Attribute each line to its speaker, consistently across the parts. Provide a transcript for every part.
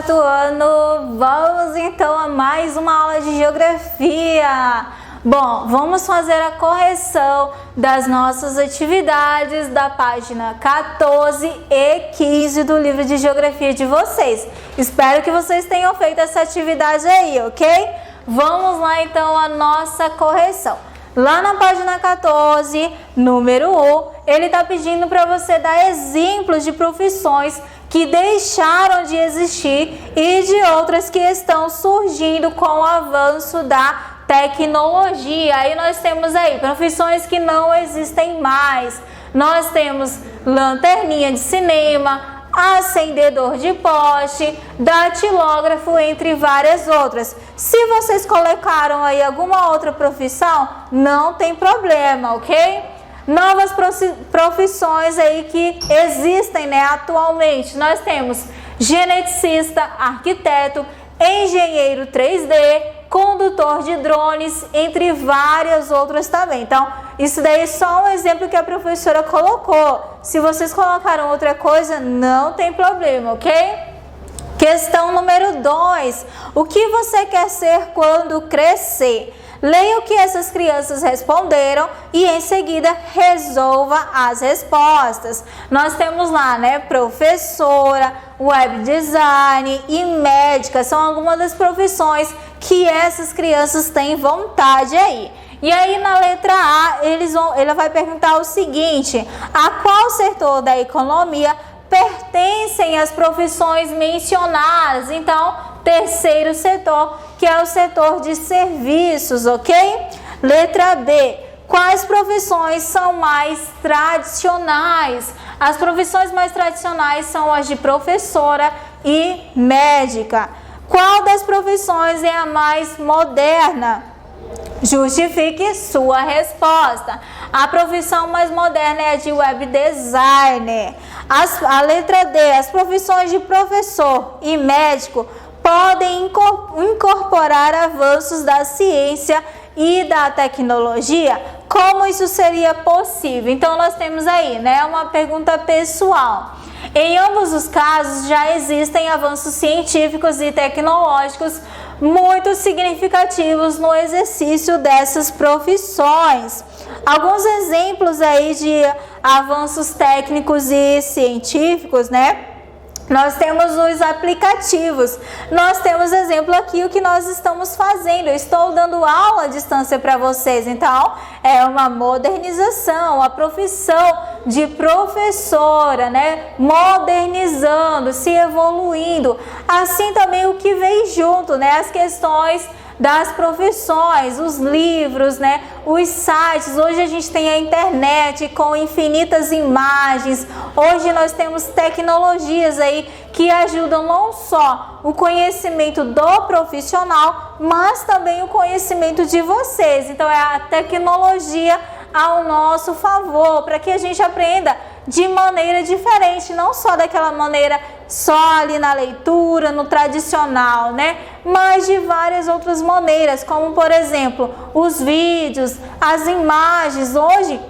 Speaker 1: quarto ano, vamos então a mais uma aula de geografia. Bom, vamos fazer a correção das nossas atividades da página 14 e 15 do livro de geografia de vocês. Espero que vocês tenham feito essa atividade aí, ok? Vamos lá então a nossa correção. Lá na página 14, número 1, ele está pedindo para você dar exemplos de profissões que deixaram de existir e de outras que estão surgindo com o avanço da tecnologia. Aí nós temos aí profissões que não existem mais. Nós temos lanterninha de cinema, acendedor de poste, datilógrafo, entre várias outras. Se vocês colocaram aí alguma outra profissão, não tem problema, ok? Novas profissões aí que existem, né, atualmente. Nós temos geneticista, arquiteto, engenheiro 3D, condutor de drones, entre várias outras também. Então, isso daí é só um exemplo que a professora colocou. Se vocês colocaram outra coisa, não tem problema, ok? Questão número 2. O que você quer ser quando crescer? Leia o que essas crianças responderam e em seguida resolva as respostas. Nós temos lá, né, professora, web design e médica. São algumas das profissões que essas crianças têm vontade aí. E aí na letra A, ele vai perguntar o seguinte: a qual setor da economia pertencem as profissões mencionadas? Então, terceiro setor, que é o setor de serviços, ok? Letra B, quais profissões são mais tradicionais? As profissões mais tradicionais são as de professora e médica. Qual das profissões é a mais moderna? Justifique sua resposta. A profissão mais moderna é a de web designer. A letra D, as profissões de professor e médico podem incorporar avanços da ciência e da tecnologia. Como isso seria possível? Então nós temos aí, né, uma pergunta pessoal. Em ambos os casos já existem avanços científicos e tecnológicos muito significativos no exercício dessas profissões. Alguns exemplos aí de avanços técnicos e científicos, né? Nós temos os aplicativos. Nós temos exemplo aqui o que nós estamos fazendo. Eu estou dando aula à distância para vocês. Então, é uma modernização, a profissão de professora, né? Modernizando, se evoluindo. Assim também o que vem junto, né? As questões das profissões, os livros, né? Os sites. Hoje a gente tem a internet com infinitas imagens. Hoje nós temos tecnologias aí que ajudam não só o conhecimento do profissional, mas também o conhecimento de vocês. Então é a tecnologia ao nosso favor, para que a gente aprenda de maneira diferente, não só daquela maneira só ali na leitura, no tradicional, né? Mas de várias outras maneiras, como por exemplo, os vídeos, as imagens. Hoje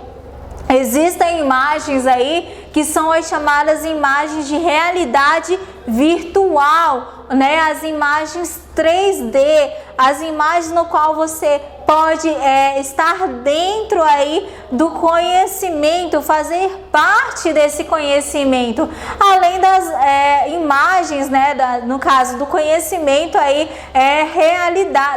Speaker 1: existem imagens aí que são as chamadas imagens de realidade virtual, né? As imagens 3D, as imagens no qual você pode estar dentro aí do conhecimento, fazer parte desse conhecimento, além das imagens, né, no caso do conhecimento aí,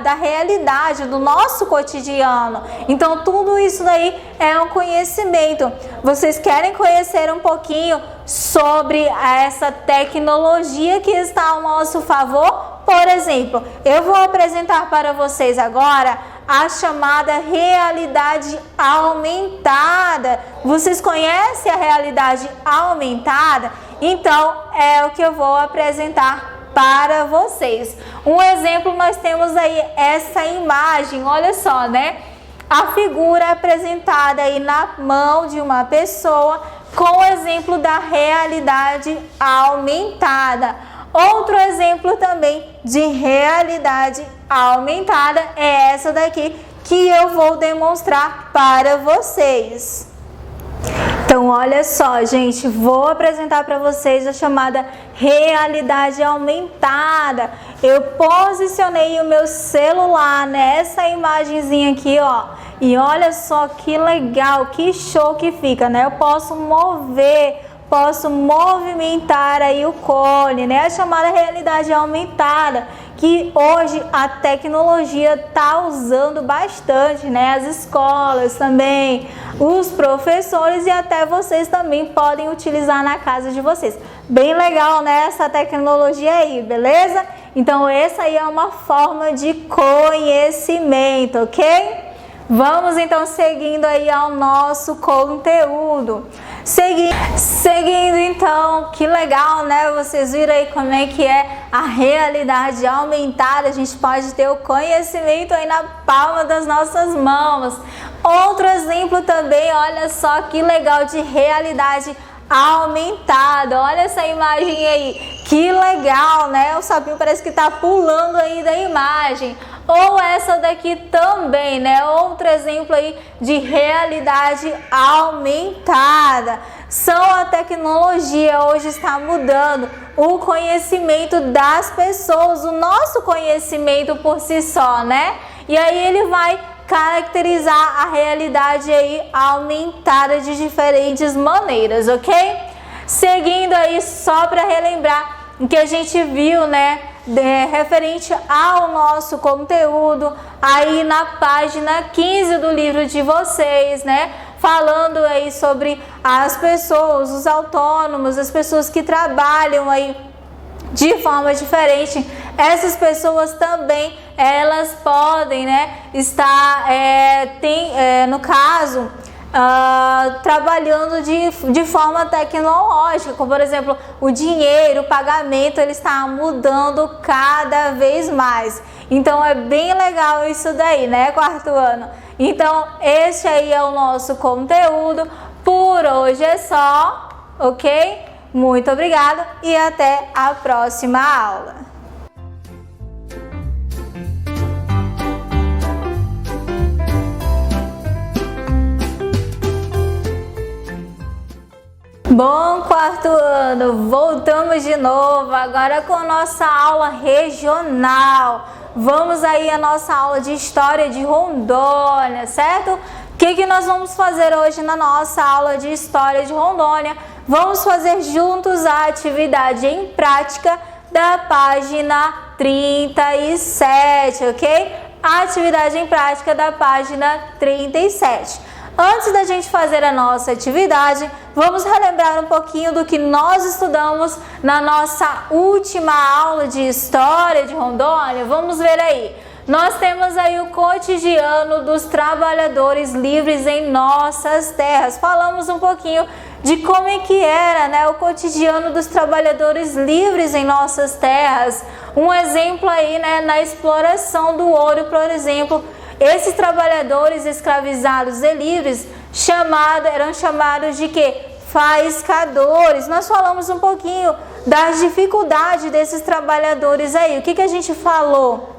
Speaker 1: da realidade do nosso cotidiano. Então tudo isso daí é um conhecimento. Vocês querem conhecer um pouquinho sobre essa tecnologia que está ao nosso favor? Por exemplo, eu vou apresentar para vocês agora a chamada realidade aumentada. Vocês conhecem a realidade aumentada? Então, é o que eu vou apresentar para vocês. Um exemplo, nós temos aí essa imagem, olha só, né? A figura apresentada aí na mão de uma pessoa com o exemplo da realidade aumentada. Outro exemplo também de realidade aumentada é essa daqui que eu vou demonstrar para vocês. Então, Então, olha só, gente, vou apresentar para vocês a chamada realidade aumentada. Eu posicionei o meu celular nessa imagenzinha aqui, ó. E olha só que legal, que show que fica, né? Eu posso movimentar aí o cone, né? A chamada realidade aumentada, que hoje a tecnologia está usando bastante, né? As escolas também, os professores e até vocês também podem utilizar na casa de vocês. Bem legal, né? Essa tecnologia aí, beleza? Então essa aí é uma forma de conhecimento, ok? Vamos então seguindo aí ao nosso conteúdo. Seguindo então, que legal, né? Vocês viram aí como é que é a realidade aumentada. A gente pode ter o conhecimento aí na palma das nossas mãos. Outro exemplo também, olha só que legal, de realidade aumentada. Olha essa imagem aí, que legal, né? O sapinho parece que tá pulando aí da imagem. Ou essa daqui também, né? Outro exemplo aí de realidade aumentada. A tecnologia hoje está mudando o conhecimento das pessoas, o nosso conhecimento por si só, né? E aí ele vai caracterizar a realidade aí aumentada de diferentes maneiras, ok? Seguindo aí, só para relembrar o que a gente viu, né, referente ao nosso conteúdo, aí na página 15 do livro de vocês, né, falando aí sobre as pessoas, os autônomos, as pessoas que trabalham aí de forma diferente. Essas pessoas também, elas podem, né, estar, no caso, trabalhando de forma tecnológica, como por exemplo, o dinheiro, o pagamento, ele está mudando cada vez mais. Então é bem legal isso daí, né, quarto ano? Então este aí é o nosso conteúdo. Por hoje é só, ok? Muito obrigada e até a próxima aula. Bom, quarto ano, voltamos de novo, agora com nossa aula regional. Vamos aí a nossa aula de História de Rondônia, certo? O que nós vamos fazer hoje na nossa aula de História de Rondônia? Vamos fazer juntos a atividade em prática da página 37, ok? A atividade em prática da página 37. Antes da gente fazer a nossa atividade, vamos relembrar um pouquinho do que nós estudamos na nossa última aula de História de Rondônia. Vamos ver aí. Nós temos aí o cotidiano dos trabalhadores livres em nossas terras. Falamos um pouquinho de como é que era, né, o cotidiano dos trabalhadores livres em nossas terras. Um exemplo aí, né, na exploração do ouro, por exemplo. Esses trabalhadores escravizados e livres eram chamados de quê? Faiscadores. Nós falamos um pouquinho das dificuldades desses trabalhadores aí. O que a gente falou?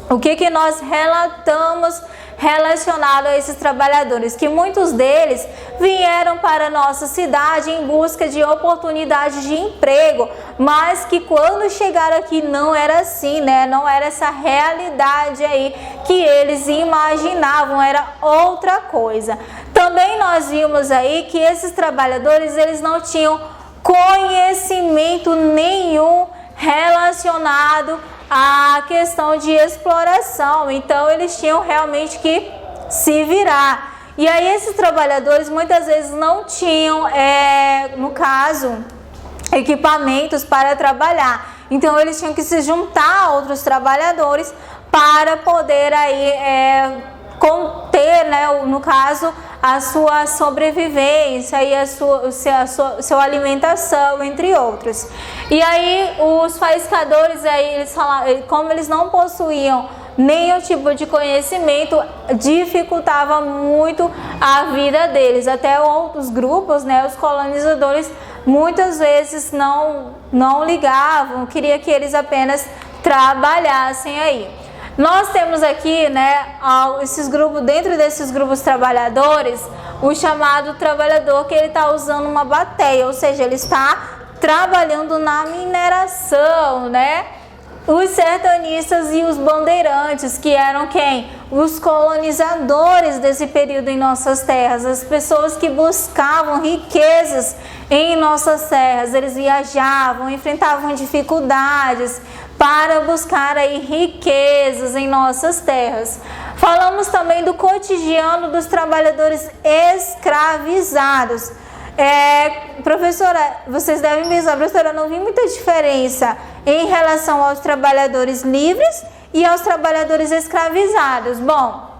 Speaker 1: O que nós relatamos relacionado a esses trabalhadores? Que muitos deles vieram para a nossa cidade em busca de oportunidades de emprego, mas que quando chegaram aqui não era assim, né? Não era essa realidade aí que eles imaginavam, era outra coisa. Também nós vimos aí que esses trabalhadores, eles não tinham conhecimento nenhum relacionado à questão de exploração, então eles tinham realmente que se virar. E aí esses trabalhadores muitas vezes não tinham, no caso, equipamentos para trabalhar, então eles tinham que se juntar a outros trabalhadores para poder aí conter, né, no caso, a sua sobrevivência e a sua alimentação, entre outros. E aí os faiscadores, aí, eles falaram, como eles não possuíam nenhum tipo de conhecimento, dificultava muito a vida deles. Até outros grupos, né, os colonizadores, muitas vezes não ligavam, queria que eles apenas trabalhassem aí. Nós temos aqui, né, esses grupos, dentro desses grupos trabalhadores, o chamado trabalhador que ele está usando uma bateia, ou seja, ele está trabalhando na mineração, né? Os sertanistas e os bandeirantes, que eram quem? Os colonizadores desse período em nossas terras, as pessoas que buscavam riquezas em nossas terras. Eles viajavam, enfrentavam dificuldades para buscar aí riquezas em nossas terras. Falamos também do cotidiano dos trabalhadores escravizados. Professora, vocês devem pensar, professora, eu não vi muita diferença em relação aos trabalhadores livres e aos trabalhadores escravizados. Bom,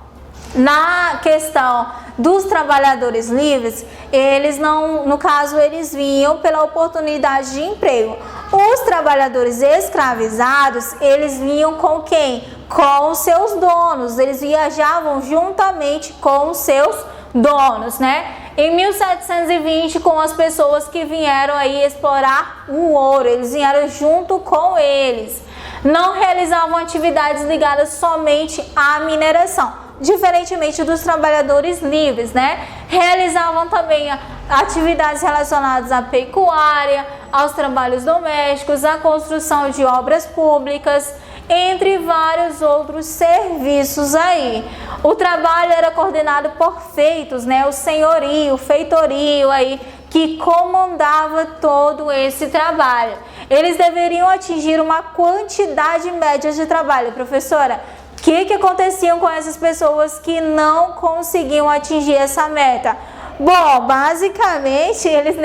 Speaker 1: na questão dos trabalhadores livres, eles não, no caso, eles vinham pela oportunidade de emprego. Os trabalhadores escravizados, eles vinham com quem? Com os seus donos, eles viajavam juntamente com os seus donos, né? Em 1720, com as pessoas que vieram aí explorar o ouro, eles vieram junto com eles. Não realizavam atividades ligadas somente à mineração, diferentemente dos trabalhadores livres, né? Realizavam também atividades relacionadas à pecuária, aos trabalhos domésticos, à construção de obras públicas, entre vários outros serviços aí. O trabalho era coordenado por feitos, né? O senhorio, o feitorio aí, que comandava todo esse trabalho. Eles deveriam atingir uma quantidade média de trabalho. Professora, o que acontecia com essas pessoas que não conseguiam atingir essa meta? Bom, basicamente eles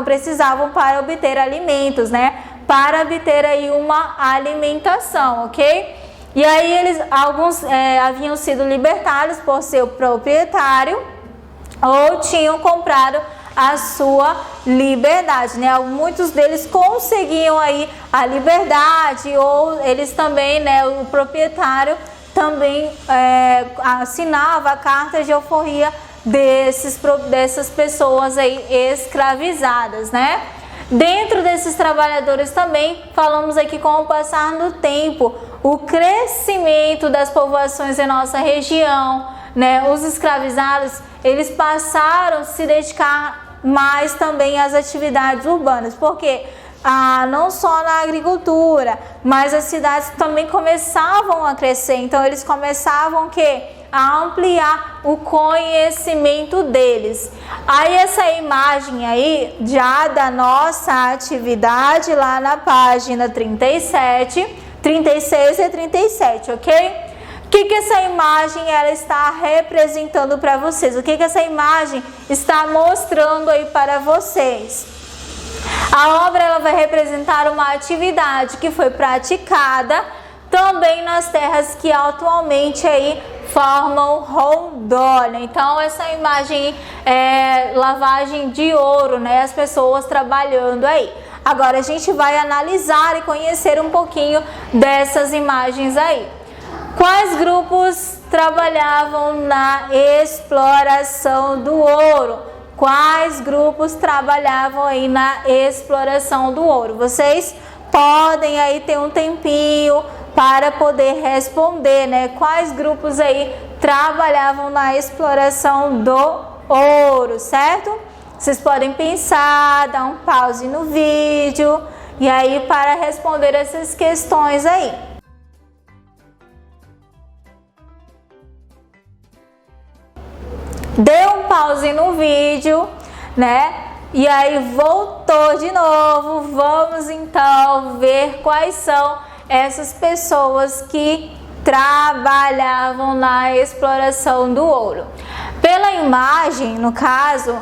Speaker 1: precisavam para obter alimentos, né? Para obter aí uma alimentação, ok? E aí alguns haviam sido libertados por seu proprietário ou tinham comprado a sua liberdade, né? Muitos deles conseguiam aí a liberdade, ou eles também, né? O proprietário também assinava a carta de alforria dessas pessoas aí escravizadas, né? Dentro desses trabalhadores também, falamos aqui com o passar do tempo, o crescimento das povoações em nossa região, né? Os escravizados, eles passaram a se dedicar mais também às atividades urbanas, porque não só na agricultura, mas as cidades também começavam a crescer, então eles começavam a ampliar o conhecimento deles. Aí essa imagem aí, já da nossa atividade lá na página 36 e 37, ok? O que essa imagem ela está representando para vocês? O que essa imagem está mostrando aí para vocês? A obra ela vai representar uma atividade que foi praticada também nas terras que atualmente aí formam Rondônia. Então essa imagem é lavagem de ouro, né? As pessoas trabalhando aí. Agora a gente vai analisar e conhecer um pouquinho dessas imagens aí. Quais grupos trabalhavam na exploração do ouro? Quais grupos trabalhavam aí na exploração do ouro? Vocês podem aí ter um tempinho para poder responder, né? Quais grupos aí trabalhavam na exploração do ouro, certo? Vocês podem pensar, dar um pause no vídeo e aí para responder essas questões aí. Dê um pause no vídeo, né? E aí voltou de novo. Vamos então ver quais são essas pessoas que trabalhavam na exploração do ouro. Pela imagem, no caso,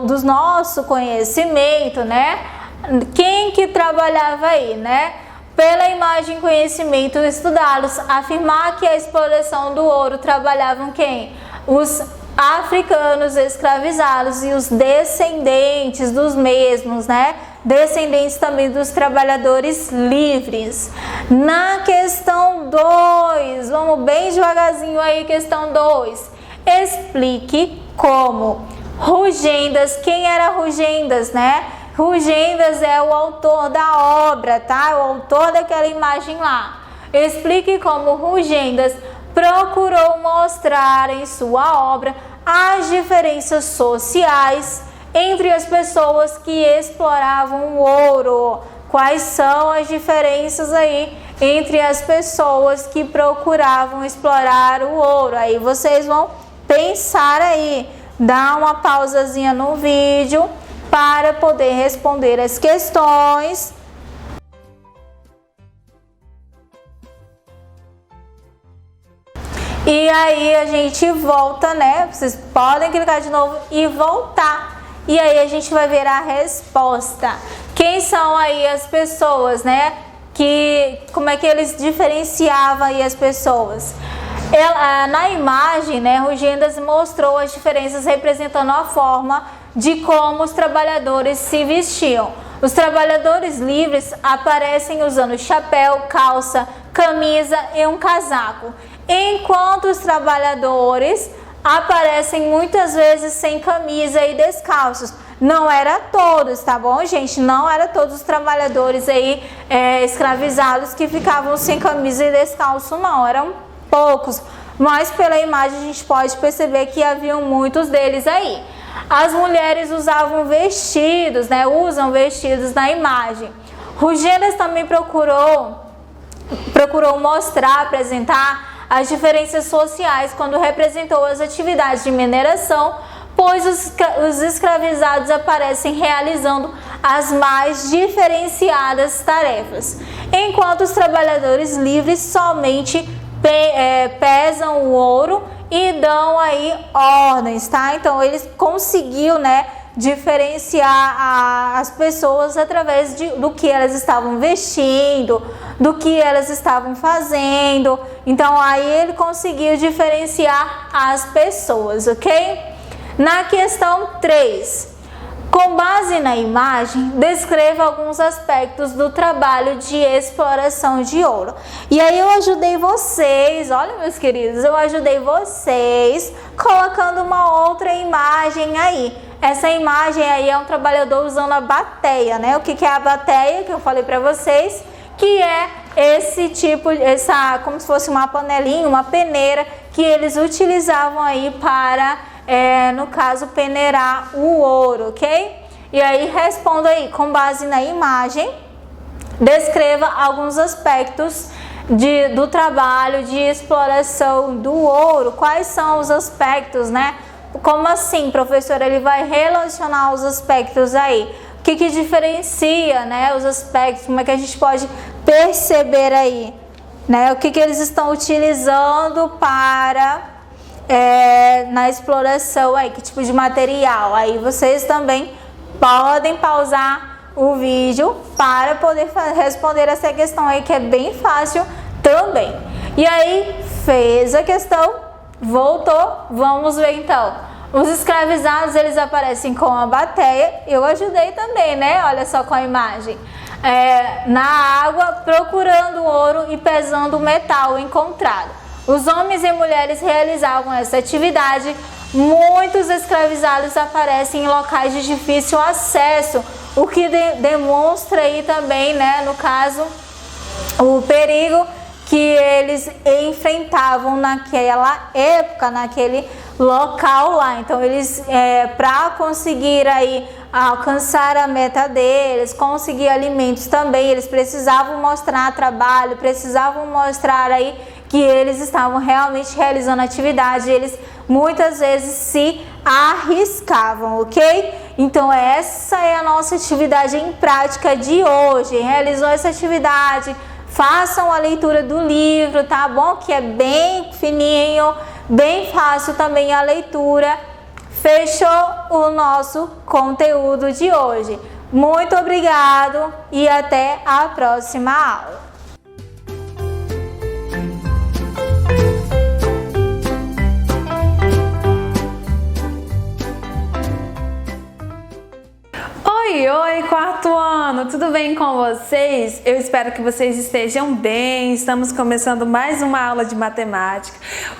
Speaker 1: do nosso conhecimento, né? Quem que trabalhava aí, né? Pela imagem e conhecimento estudados, afirmar que a exploração do ouro trabalhavam quem? Os africanos escravizados e os descendentes dos mesmos, né? Descendentes também dos trabalhadores livres. Na questão 2, vamos bem devagarzinho aí, questão 2. Explique como. Rugendas, quem era Rugendas, né? Rugendas é o autor da obra, tá? O autor daquela imagem lá. Explique como Rugendas procurou mostrar em sua obra as diferenças sociais entre as pessoas que exploravam o ouro. Quais são as diferenças aí entre as pessoas que procuravam explorar o ouro? Aí vocês vão pensar aí, dar uma pausazinha no vídeo para poder responder as questões. E aí a gente volta, né? Vocês podem clicar de novo e voltar. E aí a gente vai ver a resposta. Quem são aí as pessoas, né? Como é que eles diferenciavam aí as pessoas? Na imagem, né, Rugendas mostrou as diferenças representando a forma de como os trabalhadores se vestiam. Os trabalhadores livres aparecem usando chapéu, calça, camisa e um casaco, enquanto os trabalhadores aparecem muitas vezes sem camisa e descalços. Não era todos, tá bom, gente? Não era todos os trabalhadores aí escravizados que ficavam sem camisa e descalço, não. Eram poucos, mas pela imagem a gente pode perceber que haviam muitos deles aí. As mulheres usavam vestidos, né? Usam vestidos na imagem. Rugendas também procurou mostrar, apresentar as diferenças sociais quando representou as atividades de mineração, pois os escravizados aparecem realizando as mais diferenciadas tarefas, enquanto os trabalhadores livres somente pesam o ouro e dão aí ordens, tá? Então eles conseguiu, né, diferenciar as pessoas através do que elas estavam vestindo, do que elas estavam fazendo. Então aí ele conseguiu diferenciar as pessoas, ok? Na questão 3, com base na imagem, descreva alguns aspectos do trabalho de exploração de ouro. E aí eu ajudei vocês, olha meus queridos, eu ajudei vocês colocando uma outra imagem aí. Essa imagem aí é um trabalhador usando a bateia, né? O que é a bateia, que eu falei para vocês, que é esse tipo, como se fosse uma panelinha, uma peneira, que eles utilizavam aí para, no caso, peneirar o ouro, ok? E aí responda aí, com base na imagem, descreva alguns aspectos do trabalho de exploração do ouro. Quais são os aspectos, né? Como assim, professor? Ele vai relacionar os aspectos aí. O que diferencia, né, os aspectos? Como é que a gente pode perceber aí, né? O que eles estão utilizando para na exploração aí? Que tipo de material? Aí vocês também podem pausar o vídeo para poder responder essa questão aí, que é bem fácil também. E aí, fez a questão, voltou, vamos ver então. Os escravizados, eles aparecem com a bateia, eu ajudei também, né? Olha só com a imagem. Na água, procurando ouro e pesando o metal encontrado. Os homens e mulheres realizavam essa atividade. Muitos escravizados aparecem em locais de difícil acesso, o que demonstra aí também, né, no caso, o perigo que eles enfrentavam naquela época, naquele local lá. Então eles, para conseguir aí alcançar a meta deles, conseguir alimentos também, eles precisavam mostrar trabalho, precisavam mostrar aí que eles estavam realmente realizando atividade. Eles muitas vezes se arriscavam, ok? Então essa é a nossa atividade em prática de hoje. Realizou essa atividade, façam a leitura do livro, tá bom? Que é bem fininho, bem fácil também a leitura. Fechou o nosso conteúdo de hoje. Muito obrigado e até a próxima aula. Oi,
Speaker 2: Oi, quarto ano, tudo bem com vocês? Eu espero que vocês estejam bem. Estamos começando mais uma aula de matemática.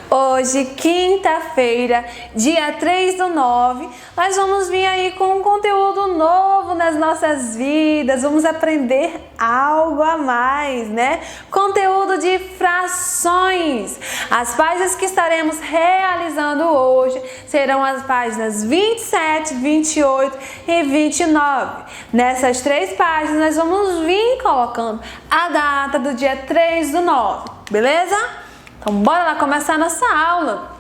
Speaker 2: Hoje, quinta-feira, dia 3/9, nós vamos vir aí com um conteúdo novo nas nossas vidas. Vamos aprender algo a mais, né? Conteúdo de frações. As páginas que estaremos realizando hoje serão as páginas 27, 28 e 29. Nessas três páginas nós vamos vir colocando a data do dia 3/9, beleza? Então bora lá começar a nossa aula.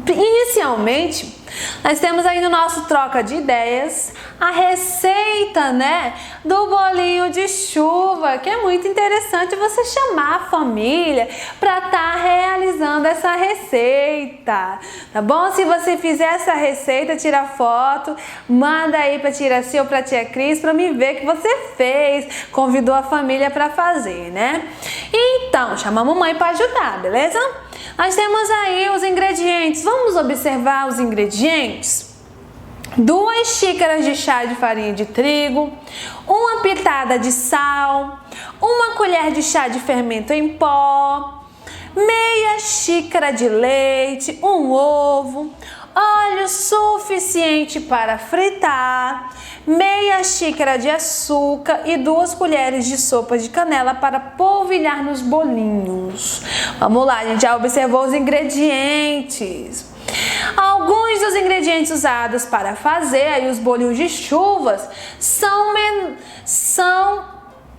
Speaker 2: Inicialmente, nós temos aí no nosso troca de ideias a receita, né, do bolinho de chuva, que é muito interessante você chamar a família para estar realizando essa receita, tá bom? Se você fizer essa receita, tira foto, manda aí para tia Cia ou para tia Cris para me ver que você fez, convidou a família para fazer, né? Então, chama a mamãe para ajudar, beleza? Nós temos aí os ingredientes. Vamos observar os ingredientes? 2 xícaras de chá de farinha de trigo, 1 pitada de sal, 1 colher de chá de fermento em pó, meia xícara de leite, 1 ovo, óleo suficiente para fritar, meia xícara de açúcar e 2 colheres de sopa de canela para polvilhar nos bolinhos. Vamos lá, a gente já observou os ingredientes. Alguns dos ingredientes usados para fazer aí os bolinhos de chuvas são...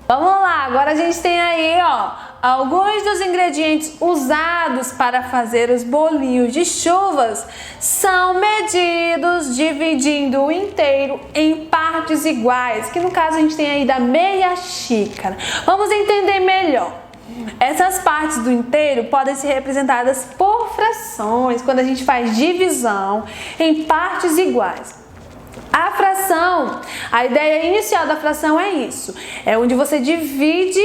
Speaker 2: Vamos lá, agora a gente tem aí, ó, alguns dos ingredientes usados para fazer os bolinhos de chuvas são medidos dividindo o inteiro em partes iguais, que no caso a gente tem aí da meia xícara. Vamos entender melhor. Essas partes do inteiro podem ser representadas por frações, quando a gente faz divisão em partes iguais. A fração, a ideia inicial da fração é isso, é onde você divide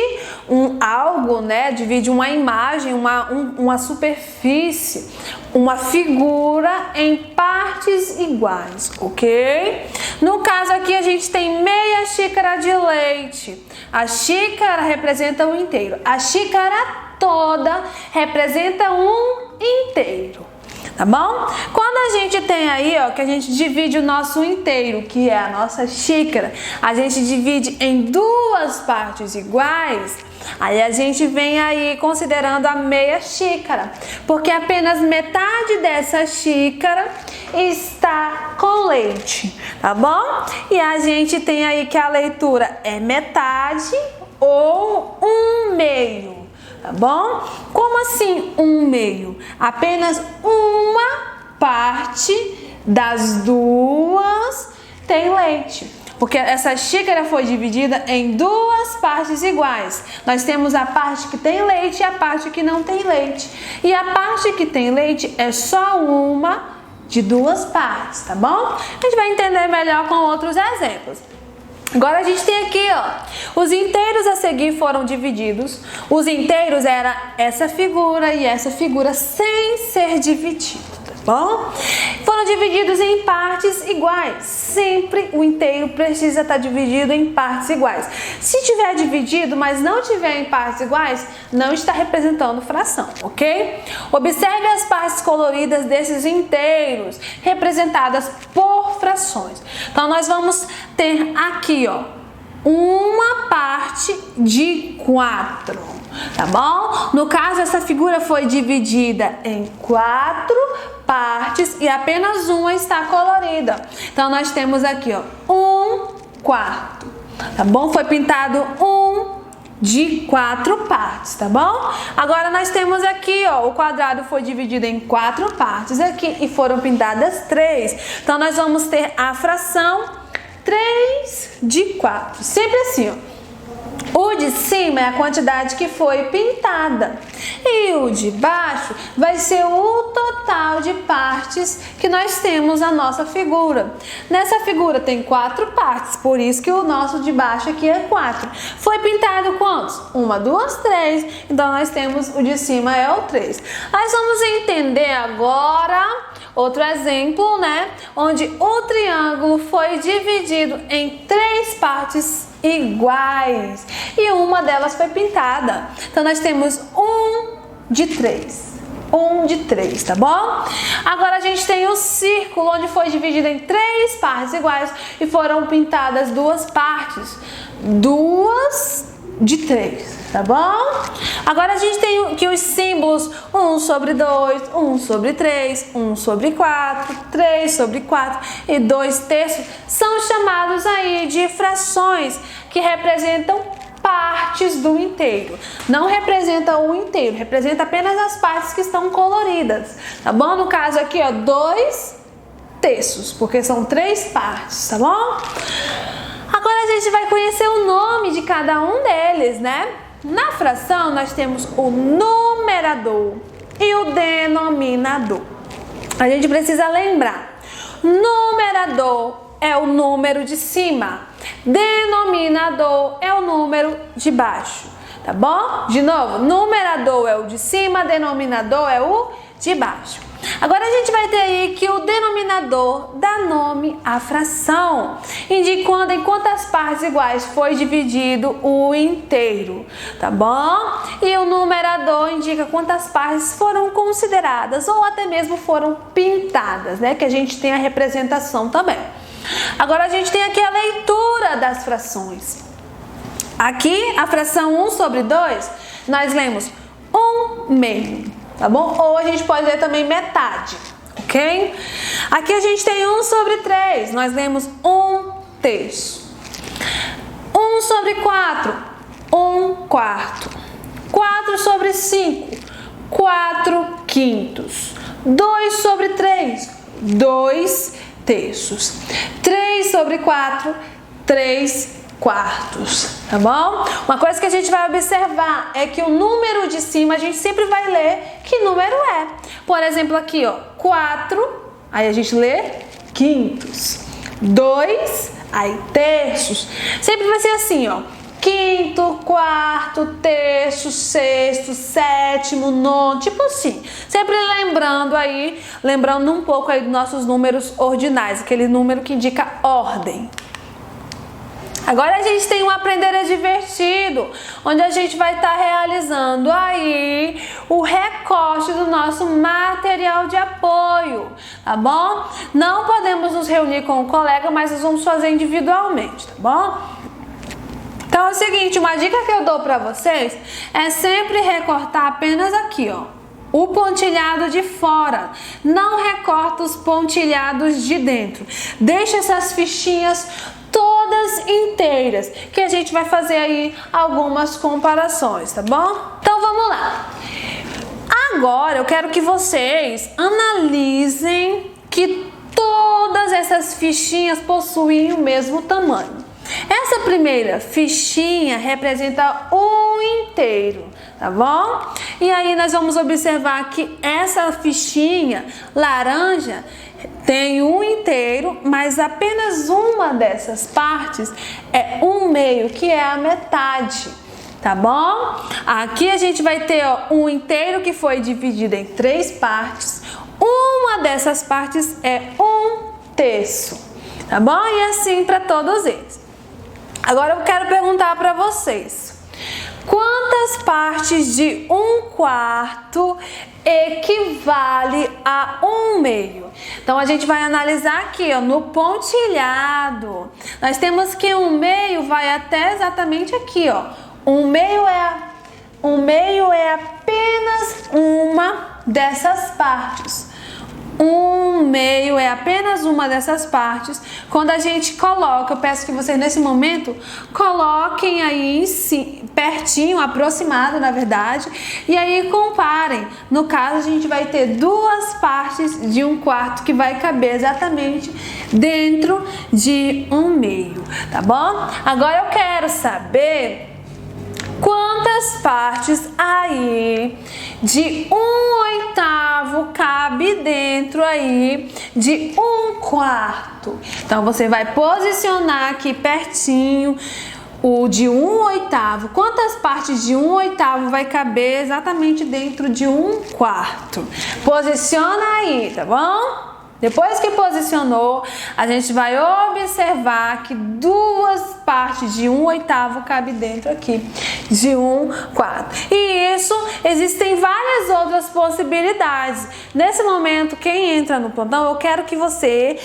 Speaker 2: algo, né? Divide uma imagem, uma superfície, uma figura em partes iguais, ok? No caso aqui a gente tem meia xícara de leite, a xícara representa o inteiro, a xícara toda representa um inteiro. Tá bom? Quando a gente tem aí, ó, que a gente divide o nosso inteiro, que é a nossa xícara, a gente divide em 2 partes iguais, aí a gente vem aí considerando a meia xícara, porque apenas metade dessa xícara está com leite, tá bom? E a gente tem aí que a leitura é metade ou 1/2. Tá bom? Como assim 1/2? Apenas uma parte das 2 tem leite. Porque essa xícara foi dividida em 2 partes iguais. Nós temos a parte que tem leite e a parte que não tem leite. E a parte que tem leite é só uma de 2 partes, tá bom? A gente vai entender melhor com outros exemplos. Agora a gente tem aqui, ó, os inteiros a seguir foram divididos. Os inteiros era essa figura e essa figura sem ser dividido, tá bom? Foram divididos em partes iguais. Sempre o inteiro precisa estar dividido em partes iguais. Se tiver dividido, mas não tiver em partes iguais, não está representando fração, ok? Observe as partes coloridas desses inteiros, representadas por frações. Então nós vamos ter aqui, ó, uma parte de 4, tá bom? No caso, essa figura foi dividida em 4 partes e apenas uma está colorida. Então nós temos aqui, ó, 1/4, tá bom? Foi pintado de 4 partes, tá bom? Agora nós temos aqui, ó, o quadrado foi dividido em 4 partes aqui e foram pintadas 3. Então nós vamos ter a fração 3/4. Sempre assim, ó. O de cima é a quantidade que foi pintada e o de baixo vai ser o total de partes que nós temos na nossa figura. Nessa figura tem 4 partes, por isso que o nosso de baixo aqui é 4. Foi pintado quantos? 1, 2, 3, então nós temos o de cima é o 3. Nós vamos entender agora outro exemplo, né? Onde o triângulo foi dividido em 3 3 partes iguais e uma delas foi pintada. Então nós temos 1 de 3. 1 de 3, tá bom? Agora a gente tem o círculo, onde foi dividido em 3 partes iguais e foram pintadas 2 partes. 2 de 3, tá bom? Agora a gente tem aqui os símbolos: 1 sobre 2, 1 sobre 3, 1 sobre 4, 3 sobre 4 e 2/3 são chamados aí de frações, que representam partes do inteiro. Não representa o inteiro, representa apenas as partes que estão coloridas, tá bom? No caso aqui, ó, 2/3, porque são 3 partes, tá bom? Agora a gente vai conhecer o nome de cada um deles, né? Na fração nós temos o numerador e o denominador. A gente precisa lembrar: numerador é o número de cima, denominador é o número de baixo, tá bom? De novo, numerador é o de cima, denominador é o de baixo. Agora a gente vai ter aí que o denominador dá nome à fração, indicando em quantas partes iguais foi dividido o inteiro, tá bom? E o numerador indica quantas partes foram consideradas ou até mesmo foram pintadas, né? Que a gente tem a representação também. Agora a gente tem aqui a leitura das frações. Aqui a fração 1 sobre 2, nós lemos 1/2, tá bom? Ou a gente pode ler também metade, ok? Aqui a gente tem 1 sobre 3, nós lemos 1/3. 1 sobre 4, 1/4. 4 sobre 5, 4/5. 2 sobre 3, 2/3. 3 sobre 4, 3/4, tá bom? Uma coisa que a gente vai observar é que o número de cima a gente sempre vai ler que número é. Por exemplo, aqui, ó, 4, aí a gente lê quintos. 2, aí terços. Sempre vai ser assim, ó: quinto, quarto, terço, sexto, sétimo, nono, tipo assim. Sempre lembrando um pouco aí dos nossos números ordinais, aquele número que indica ordem. Agora a gente tem um Aprender é Divertido, onde a gente vai estar realizando aí o recorte do nosso material de apoio, tá bom? Não podemos nos reunir com o colega, mas nós vamos fazer individualmente, tá bom? Então é o seguinte, uma dica que eu dou para vocês é sempre recortar apenas aqui, ó, o pontilhado de fora. Não recorta os pontilhados de dentro. Deixa essas fichinhas todas inteiras, que a gente vai fazer aí algumas comparações, tá bom? Então vamos lá. Agora eu quero que vocês analisem que todas essas fichinhas possuem o mesmo tamanho. Essa primeira fichinha representa um inteiro, tá bom? E aí nós vamos observar que essa fichinha laranja tem um inteiro, mas apenas uma dessas partes é 1/2, que é a metade, tá bom? Aqui a gente vai ter, ó, um inteiro que foi dividido em 3 partes. Uma dessas partes é 1/3, tá bom? E assim para todos eles. Agora eu quero perguntar para vocês: quantas partes de 1/4 equivale a 1/2? Então a gente vai analisar aqui, ó, no pontilhado. Nós temos que 1/2 vai até exatamente aqui, ó. 1/2 é apenas uma dessas partes. 1/2 é apenas uma dessas partes. Quando a gente coloca, eu peço que vocês nesse momento coloquem aí em si, pertinho, aproximado na verdade, e aí comparem. No caso, a gente vai ter 2 partes de 1/4 que vai caber exatamente dentro de 1/2, tá bom? Agora eu quero saber quantas partes aí de 1/8 cabe dentro aí de 1/4. Então você vai posicionar aqui pertinho o de 1/8. Quantas partes de 1/8 vai caber exatamente dentro de 1/4? Posiciona aí, tá bom? Depois que posicionou, a gente vai observar que 2 partes de 1/8 cabe dentro aqui, de 1/4. E isso, existem várias outras possibilidades. Nesse momento, quem entra no plantão, eu quero que você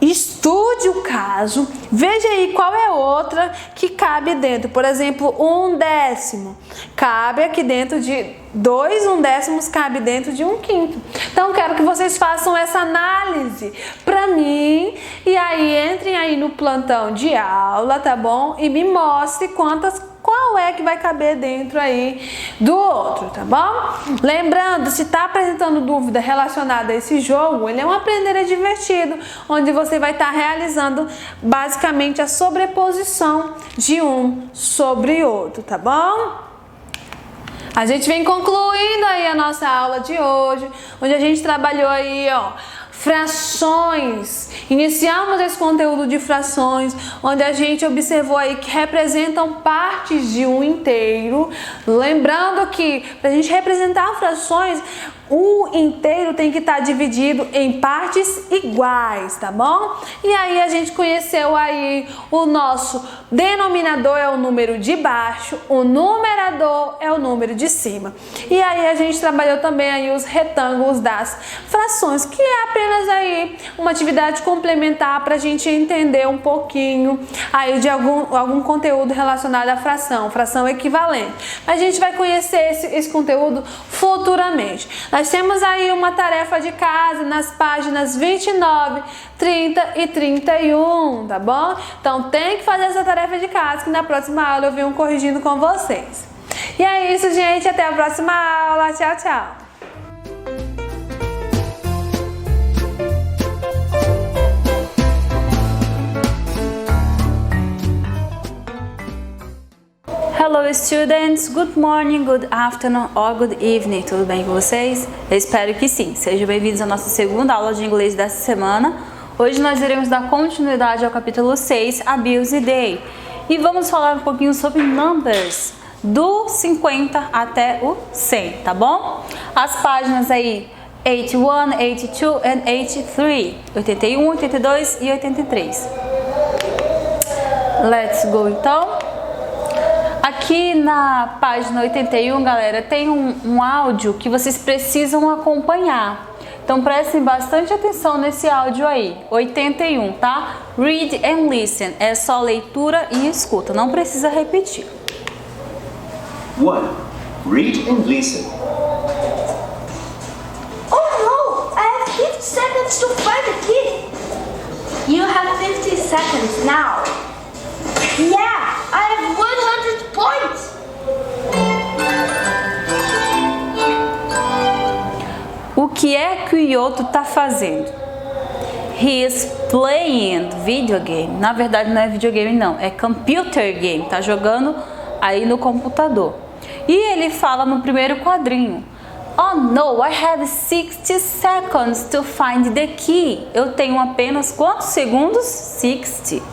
Speaker 2: estude o caso, veja aí qual é outra que cabe dentro. Por exemplo, 1/10 cabe aqui dentro de 2 1/10 cabe dentro de 1/5. Então, quero que vocês façam essa análise para mim e aí entrem aí no plantão de aula, tá bom? E me mostre qual é que vai caber dentro aí do outro, tá bom? Lembrando, se tá apresentando dúvida relacionada a esse jogo, ele é um aprender divertido, onde você vai estar realizando basicamente a sobreposição de um sobre outro, tá bom? A gente vem concluindo aí a nossa aula de hoje, onde a gente trabalhou aí, ó, frações. Iniciamos esse conteúdo de frações, onde a gente observou aí que representam partes de um inteiro. Lembrando que para a gente representar frações, o inteiro tem que estar dividido em partes iguais, tá bom? E aí a gente conheceu aí o nosso denominador é o número de baixo, o numerador é o número de cima. E aí a gente trabalhou também aí os retângulos das frações, que é apenas aí uma atividade complementar para a gente entender um pouquinho aí de algum conteúdo relacionado à fração equivalente. A gente vai conhecer esse conteúdo futuramente. Nós temos aí uma tarefa de casa nas páginas 29, 30 e 31, tá bom? Então tem que fazer essa tarefa de casa que na próxima aula eu venho corrigindo com vocês. E é isso, gente. Até a próxima aula. Tchau, tchau.
Speaker 1: Hello students, good morning, good afternoon or good evening, tudo bem com vocês? Eu espero que sim. Sejam bem-vindos à nossa segunda aula de inglês dessa semana. Hoje nós iremos dar continuidade ao capítulo 6, Abuse Day. E vamos falar um pouquinho sobre numbers, do 50 até o 100, tá bom? As páginas aí 81, 82 and 83, 81, 82 e 83. Let's go então. Aqui na página 81, galera, tem um áudio que vocês precisam acompanhar. Então prestem bastante atenção nesse áudio aí, 81, tá? Read and listen, é só leitura e escuta, não precisa repetir.
Speaker 3: 1. Read and listen.
Speaker 4: Oh no! I have 50 seconds to find the kid! You have 50 seconds now. Yeah! I have 100 points!
Speaker 1: O que é que o Yoto tá fazendo? He is playing video game. Na verdade não é videogame não, é computer game. Tá jogando aí no computador. E ele fala no primeiro quadrinho: Oh no, I have 60 seconds to find the key. Eu tenho apenas quantos segundos? 60.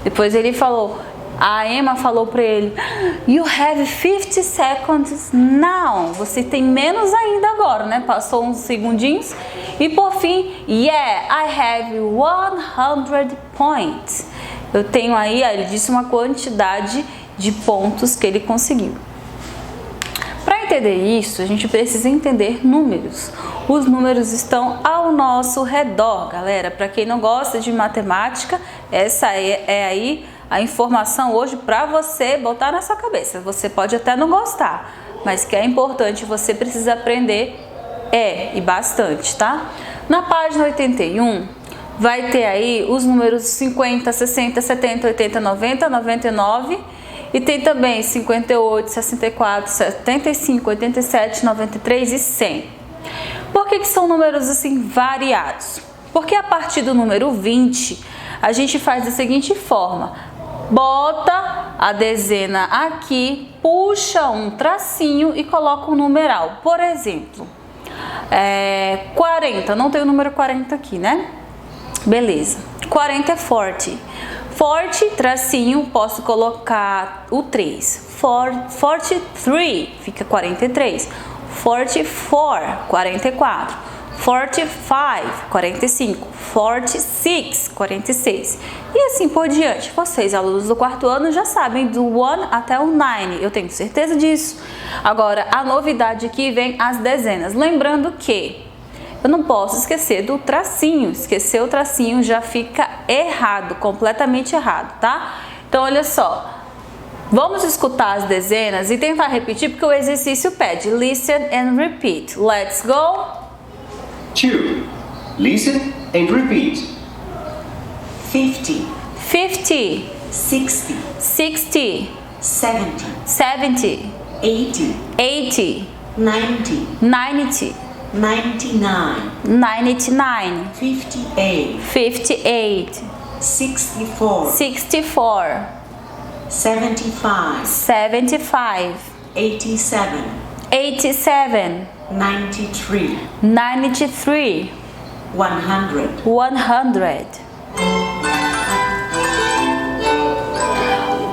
Speaker 1: Depois ele falou, a Emma falou para ele: You have 50 seconds now. Você tem menos ainda agora, né? Passou uns segundinhos. E por fim, Yeah, I have 100 points. Eu tenho aí, ele disse uma quantidade de pontos que ele conseguiu. Para entender isso, a gente precisa entender números. Os números estão ao nosso redor, galera. Para quem não gosta de matemática, essa é aí a informação hoje para você botar na sua cabeça. Você pode até não gostar, mas que é importante, você precisa aprender e bastante, tá? Na página 81, vai ter aí os números 50, 60, 70, 80, 90, 99 e tem também 58, 64, 75, 87, 93 e 100. Por que são números assim variados? Porque a partir do número 20, a gente faz da seguinte forma: bota a dezena aqui, puxa um tracinho e coloca um numeral. Por exemplo, 40, não tem o número 40 aqui, né? Beleza, 40 é 40. 40, tracinho, posso colocar o 3. 43, fica 43. 44, 44. 45, 45, 46, 46. E assim por diante. Vocês, alunos do quarto ano, já sabem do 1 até o 9, eu tenho certeza disso. Agora, a novidade aqui vem as dezenas. Lembrando que eu não posso esquecer do tracinho. Esquecer o tracinho já fica errado, completamente errado, tá? Então, olha só. Vamos escutar as dezenas e tentar repetir, porque o exercício pede. Listen and repeat. Let's go!
Speaker 3: 2. Listen and repeat.
Speaker 4: 50,
Speaker 1: 50,
Speaker 4: 60,
Speaker 1: 60,
Speaker 4: 70,
Speaker 1: 70,
Speaker 4: 80,
Speaker 1: 80,
Speaker 4: 90,
Speaker 1: 90,
Speaker 4: 99,
Speaker 1: 99,
Speaker 4: 58,
Speaker 1: 58,
Speaker 4: 64,
Speaker 1: 64,
Speaker 4: 75,
Speaker 1: 75,
Speaker 4: 87,
Speaker 1: 87,
Speaker 4: 93,
Speaker 1: 93,
Speaker 4: 100.
Speaker 1: 100.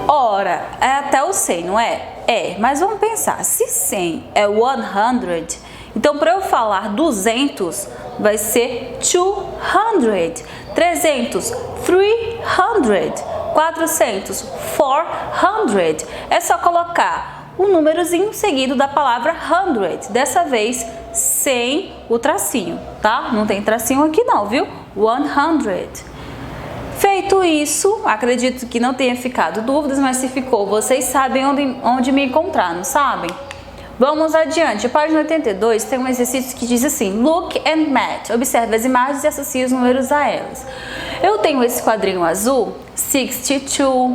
Speaker 1: Ora, é até o 100, não é? É, mas vamos pensar, se 100 é 100, então para eu falar 200 vai ser 200, 300, 300, 400, 400. É só colocar um númerozinho seguido da palavra 100, dessa vez sem o tracinho, tá? Não tem tracinho aqui não, viu? 100. Feito isso, acredito que não tenha ficado dúvidas, mas se ficou, vocês sabem onde me encontrar, não sabem? Vamos adiante. A página 82 tem um exercício que diz assim: Look and match. Observe as imagens e associe os números a elas. Eu tenho esse quadrinho azul, 62,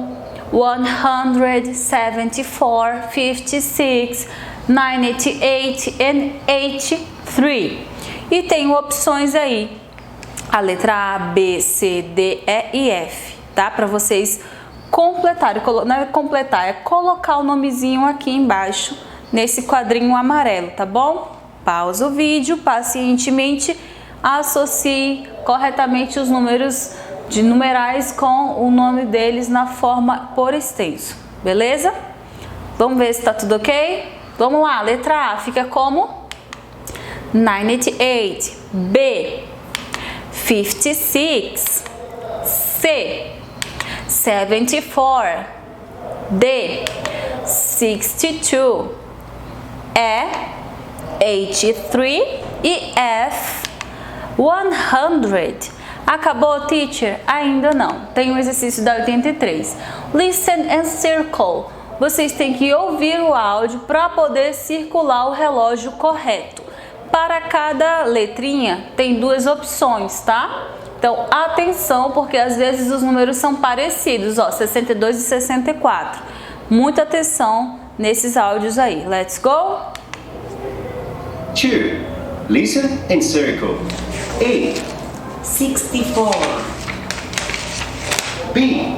Speaker 1: 174, 56, 98 and 83. E tenho opções aí. A letra A, B, C, D, E e F, tá? Para vocês completarem, não é completar, é colocar o nomezinho aqui embaixo, nesse quadrinho amarelo, tá bom? Pausa o vídeo, pacientemente associe corretamente os números de numerais com o nome deles na forma por extenso, beleza? Vamos ver se tá tudo ok? Vamos lá, letra A fica como 98, B 56, C 74, D 62, E 83 e F 100. Acabou, teacher? Ainda não. Tem o exercício da 83. Listen and circle. Vocês têm que ouvir o áudio para poder circular o relógio correto. Para cada letrinha tem duas opções, tá? Então, atenção, porque às vezes os números são parecidos, ó, 62 e 64. Muita atenção nesses áudios aí. Let's go!
Speaker 3: 2. Listen and circle. A,
Speaker 4: 64,
Speaker 3: B,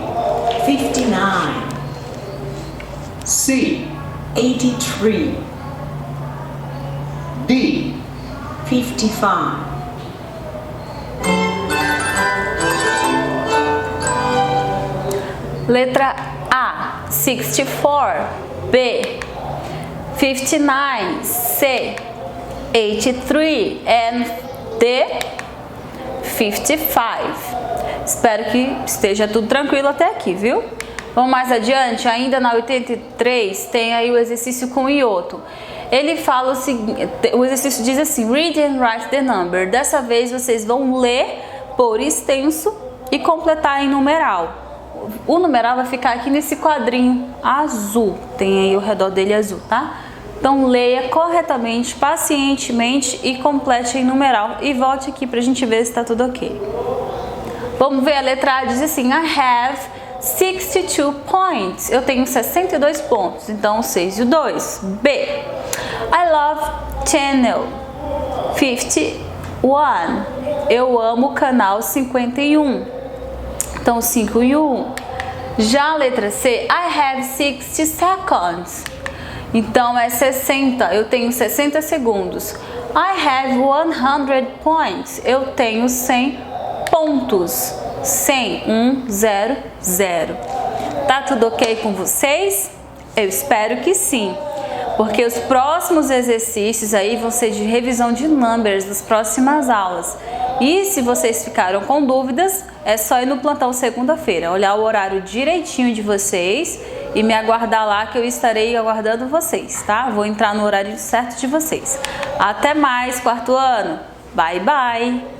Speaker 4: 59,
Speaker 3: C,
Speaker 4: 83,
Speaker 3: D,
Speaker 4: 55,
Speaker 1: Letra A, 64, B, 59, C, 83 and D, 55. Espero que esteja tudo tranquilo até aqui, viu? Vamos mais adiante, ainda na 83 tem aí o exercício com o ioto. Ele fala o seguinte, o exercício diz assim: read and write the number. Dessa vez vocês vão ler por extenso e completar em numeral. O numeral vai ficar aqui nesse quadrinho azul, tem aí ao redor dele azul, tá? Então leia corretamente, pacientemente e complete em numeral e volte aqui pra gente ver se tá tudo ok. Vamos ver, a letra A diz assim: I have 62 points. Eu tenho 62 pontos, então 6 e o 2. B. I love channel 51. Eu amo o canal 51. Então 5 e 1. Já a letra C, I have 60 seconds. Então é 60, eu tenho 60 segundos. I have 100 points. Eu tenho 100 pontos. 100, 1, 0, 0. Tá tudo ok com vocês? Eu espero que sim.
Speaker 5: porque os próximos exercícios aí vão ser de revisão de numbers das próximas aulas. E se vocês ficaram com dúvidas, é só ir no plantão segunda-feira, olhar o horário direitinho de vocês e me aguardar lá que eu estarei aguardando vocês, tá? Vou entrar no horário certo de vocês. Até mais, quarto ano. Bye, bye!